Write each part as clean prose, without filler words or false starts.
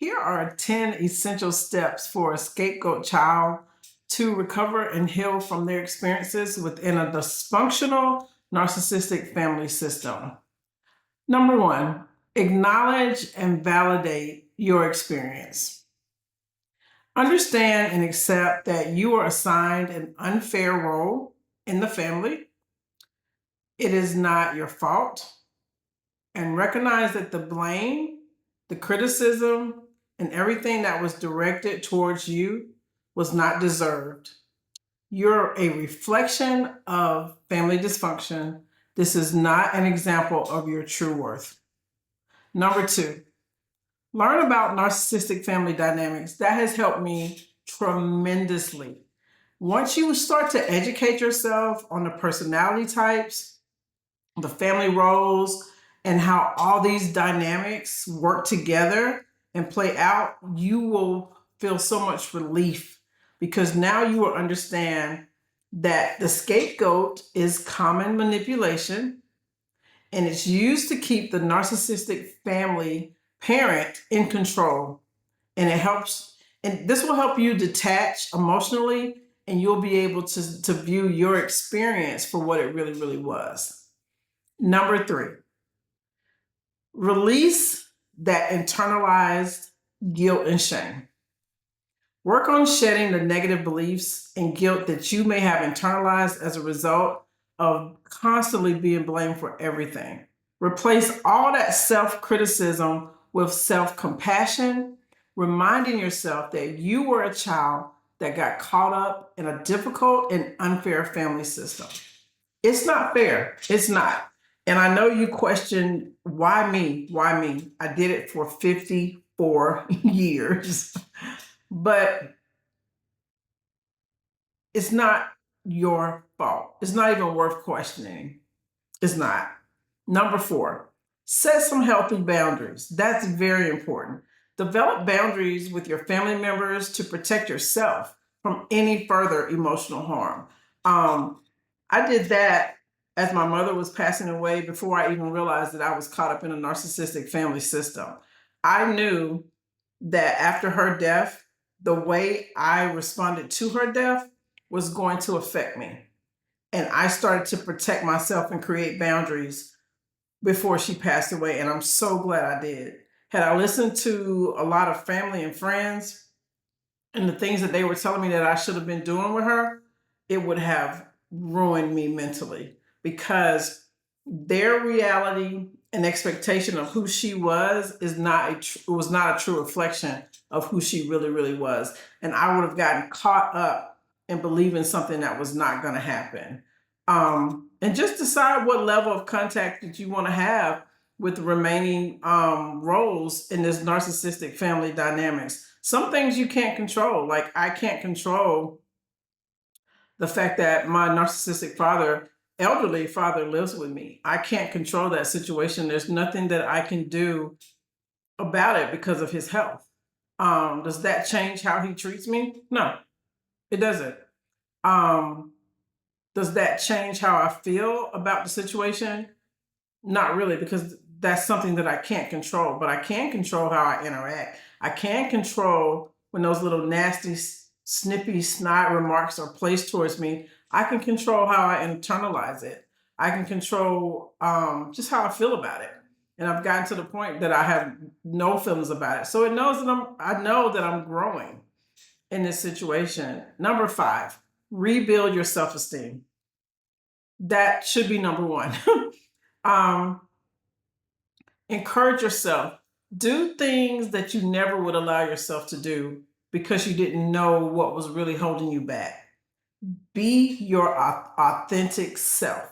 Here are 10 essential steps for a scapegoat child to recover and heal from their experiences within a dysfunctional narcissistic family system. Number one, acknowledge and validate your experience. Understand and accept that you are assigned an unfair role in the family. It is not your fault. And recognize that the blame, the criticism, and everything that was directed towards you was not deserved. You're a reflection of family dysfunction. This is not an example of your true worth. Number two, learn about narcissistic family dynamics. That has helped me tremendously. Once you start to educate yourself on the personality types, the family roles, and how all these dynamics work together and play out, you will feel so much relief because now you will understand that the scapegoat is common manipulation and it's used to keep the narcissistic family parent in control. And this will help you detach emotionally, and you'll be able to view your experience for what it really, really was. Number three, release that internalized guilt and shame. Work on shedding the negative beliefs and guilt that you may have internalized as a result of constantly being blamed for everything. Replace all that self-criticism with self-compassion, reminding yourself that you were a child that got caught up in a difficult and unfair family system. It's not fair. It's not. And I know you question, why me? Why me? I did it for 54 years. But it's not your fault. It's not even worth questioning. It's not. Number four, set some healthy boundaries. That's very important. Develop boundaries with your family members to protect yourself from any further emotional harm. I did that as my mother was passing away before I even realized that I was caught up in a narcissistic family system. I knew that after her death, the way I responded to her death was going to affect me. And I started to protect myself and create boundaries before she passed away. And I'm so glad I did. Had I listened to a lot of family and friends and the things that they were telling me that I should have been doing with her, it would have ruined me mentally because their reality and expectation of who she was was not a true reflection of who she really, really was. And I would have gotten caught up in believing something that was not going to happen. And just decide what level of contact that you want to have with the remaining roles in this narcissistic family dynamics. Some things you can't control. Like I can't control the fact that my narcissistic elderly father lives with me. I can't control that situation. There's nothing that I can do about it because of his health. Does that change how he treats me? No, it doesn't. Does that change how I feel about the situation? Not really, because that's something that I can't control, but I can control how I interact. I can control when those little nasty, snippy, snide remarks are placed towards me. I can control how I internalize it. I can control just how I feel about it. And I've gotten to the point that I have no feelings about it. So it knows that I know that I'm growing in this situation. Number five, rebuild your self-esteem. That should be number one. Encourage yourself. Do things that you never would allow yourself to do because you didn't know what was really holding you back. Be your authentic self.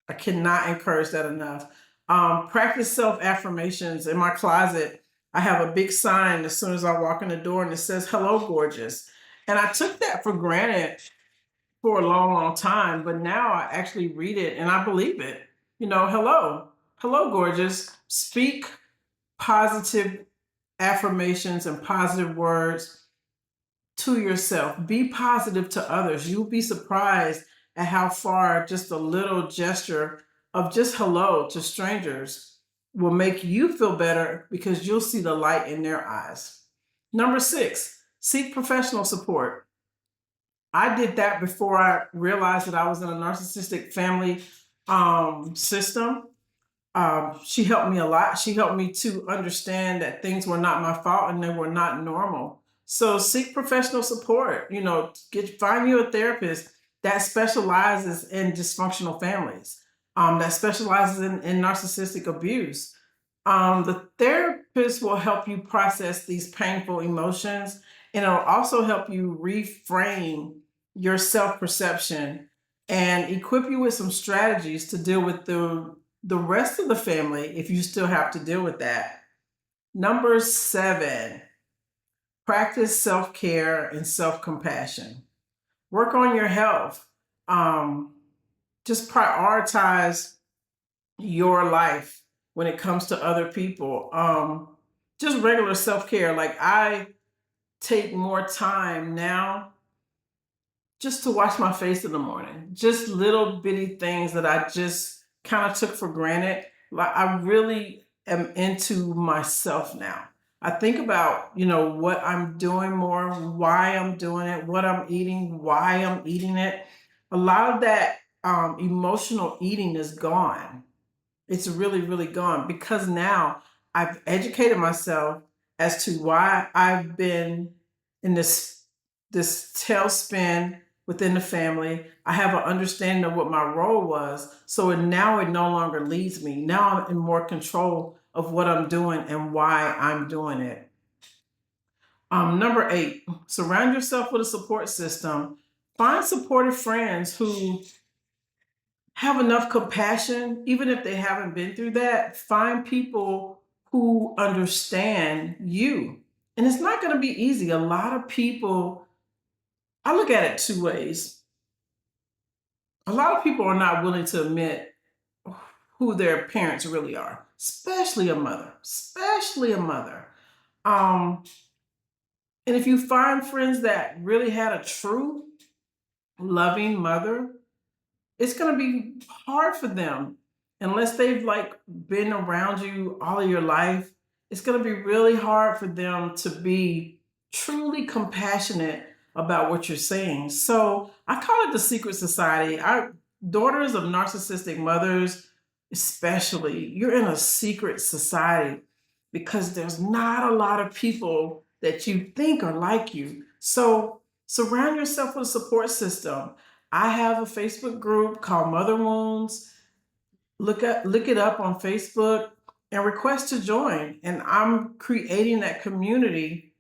I cannot encourage that enough. Practice self-affirmations. In my closet, I have a big sign as soon as I walk in the door and it says, "Hello, gorgeous." And I took that for granted for a long, long time, but now I actually read it and I believe it. Hello, gorgeous. Speak positive affirmations and positive words to yourself. Be positive to others. You'll be surprised at how far just a little gesture of just hello to strangers will make you feel better because you'll see the light in their eyes. Number 6, seek professional support. I did that before I realized that I was in a narcissistic family system. She helped me a lot. She helped me to understand that things were not my fault and they were not normal. So seek professional support. Find you a therapist that specializes in dysfunctional families, that specializes in narcissistic abuse. The therapist will help you process these painful emotions, and it'll also help you reframe your self perception and equip you with some strategies to deal with the rest of the family if you still have to deal with that. Number 7, practice self care and self compassion. Work on your health. Just prioritize your life when it comes to other people. Just regular self care. Like, I take more time now just to wash my face in the morning. Just little bitty things that I just kind of took for granted. Like, I really am into myself now. I think about, what I'm doing more, why I'm doing it, what I'm eating, why I'm eating it. A lot of that emotional eating is gone. It's really, really gone because now I've educated myself as to why I've been in this tailspin within the family. I have an understanding of what my role was. So now it no longer leads me. Now I'm in more control of what I'm doing and why I'm doing it. Number 8, surround yourself with a support system. Find supportive friends who have enough compassion, even if they haven't been through that. Find people who understand you. And it's not going to be easy. A lot of people, I look at it two ways. A lot of people are not willing to admit who their parents really are, especially a mother, especially a mother. Um, and if you find friends that really had a true loving mother, it's going to be hard for them unless they've like been around you all of your life. It's going to be really hard for them to be truly compassionate about what you're saying. So I call it the secret society. Our daughters of narcissistic mothers, especially, you're in a secret society because there's not a lot of people that you think are like you. So surround yourself with a support system. I have a Facebook group called Mother Wounds. Look it up on Facebook and request to join. And I'm creating that community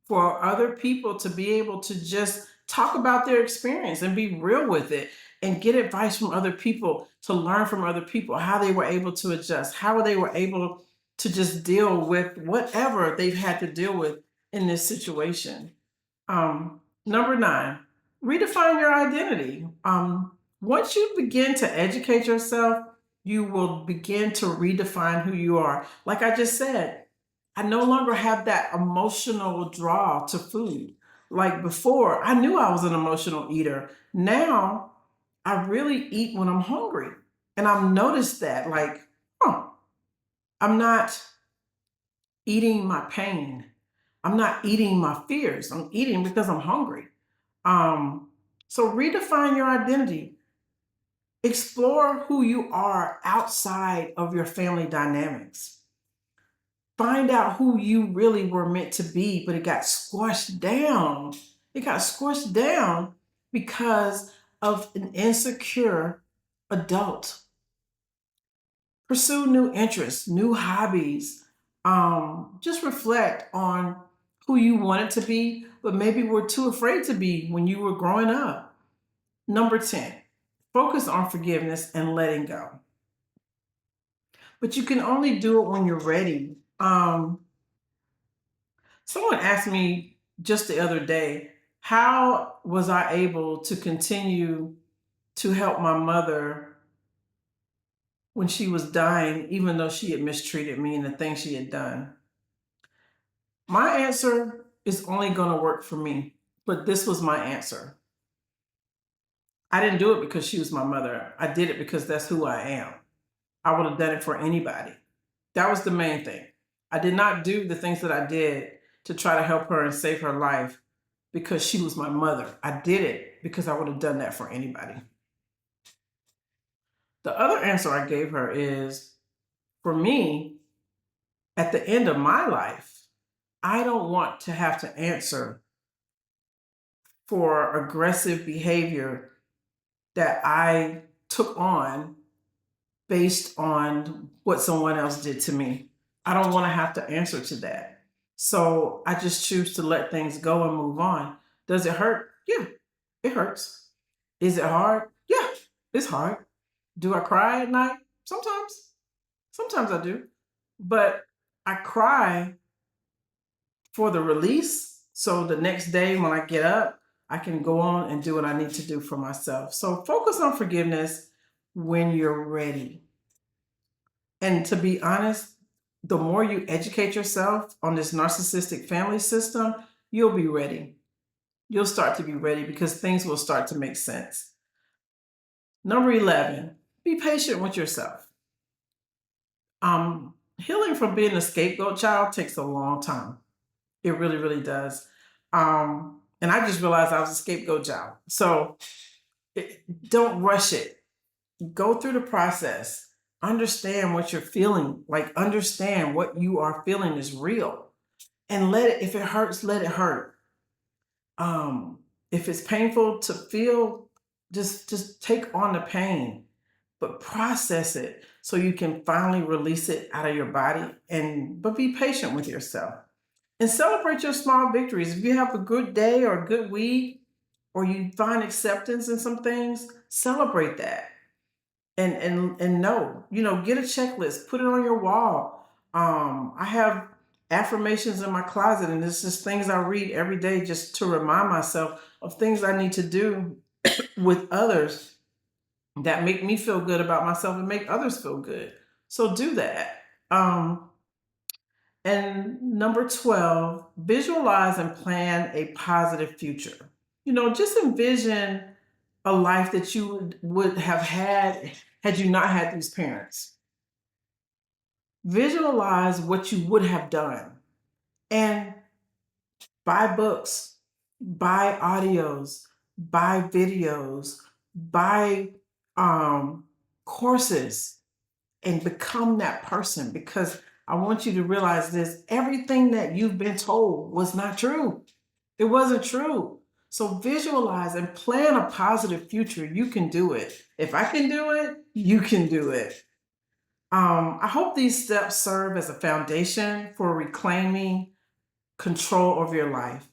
for other people to be able to just talk about their experience and be real with it and get advice from other people, to learn from other people how they were able to adjust, how they were able to just deal with whatever they've had to deal with in this situation. Number 9, redefine your identity. Once you begin to educate yourself, you will begin to redefine who you are. Like I just said, I no longer have that emotional draw to food. Like before, I knew I was an emotional eater. Now, I really eat when I'm hungry. And I've noticed that, like, huh, I'm not eating my pain. I'm not eating my fears. I'm eating because I'm hungry. Um, so redefine your identity. Explore who you are outside of your family dynamics. Find out who you really were meant to be, but it got squashed down. It got squashed down because of an insecure adult. Pursue new interests, new hobbies. Just reflect on who you wanted to be, but maybe were too afraid to be when you were growing up. Number 10, focus on forgiveness and letting go. But you can only do it when you're ready. Someone asked me just the other day, how was I able to continue to help my mother when she was dying, even though she had mistreated me and the things she had done? My answer is only going to work for me, but this was my answer. I didn't do it because she was my mother. I did it because that's who I am. I would have done it for anybody. That was the main thing. I did not do the things that I did to try to help her and save her life because she was my mother. I did it because I would have done that for anybody. The other answer I gave her is, for me, at the end of my life, I don't want to have to answer for aggressive behavior that I took on based on what someone else did to me. I don't want to have to answer to that. So I just choose to let things go and move on. Does it hurt? Yeah, it hurts. Is it hard? Yeah, it's hard. Do I cry at night? Sometimes. Sometimes I do. But I cry for the release. So the next day when I get up, I can go on and do what I need to do for myself. So focus on forgiveness when you're ready. And to be honest, the more you educate yourself on this narcissistic family system, you'll be ready. You'll start to be ready because things will start to make sense. Number 11, be patient with yourself. Healing from being a scapegoat child takes a long time. It really, really does. And I just realized I was a scapegoat child. So don't rush it. Go through the process. Understand what you're feeling. Like, understand what you are feeling is real. And let it, if it hurts, let it hurt. If it's painful to feel, just take on the pain, but process it so you can finally release it out of your body. But be patient with yourself and celebrate your small victories. If you have a good day or a good week, or you find acceptance in some things, celebrate that. And know, get a checklist, put it on your wall. I have affirmations in my closet, and it's just things I read every day just to remind myself of things I need to do with others that make me feel good about myself and make others feel good. So do that. And number 12, visualize and plan a positive future. Just envision a life that you would have had you not had these parents. Visualize what you would have done and buy books, buy audios, buy videos, buy courses, and become that person, because I want you to realize this: everything that you've been told was not true. It wasn't true. So visualize and plan a positive future. You can do it. If I can do it, you can do it. I hope these steps serve as a foundation for reclaiming control over your life,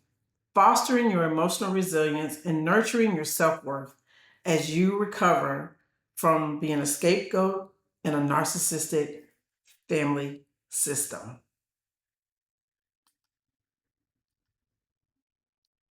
fostering your emotional resilience, and nurturing your self-worth as you recover from being a scapegoat in a narcissistic family system.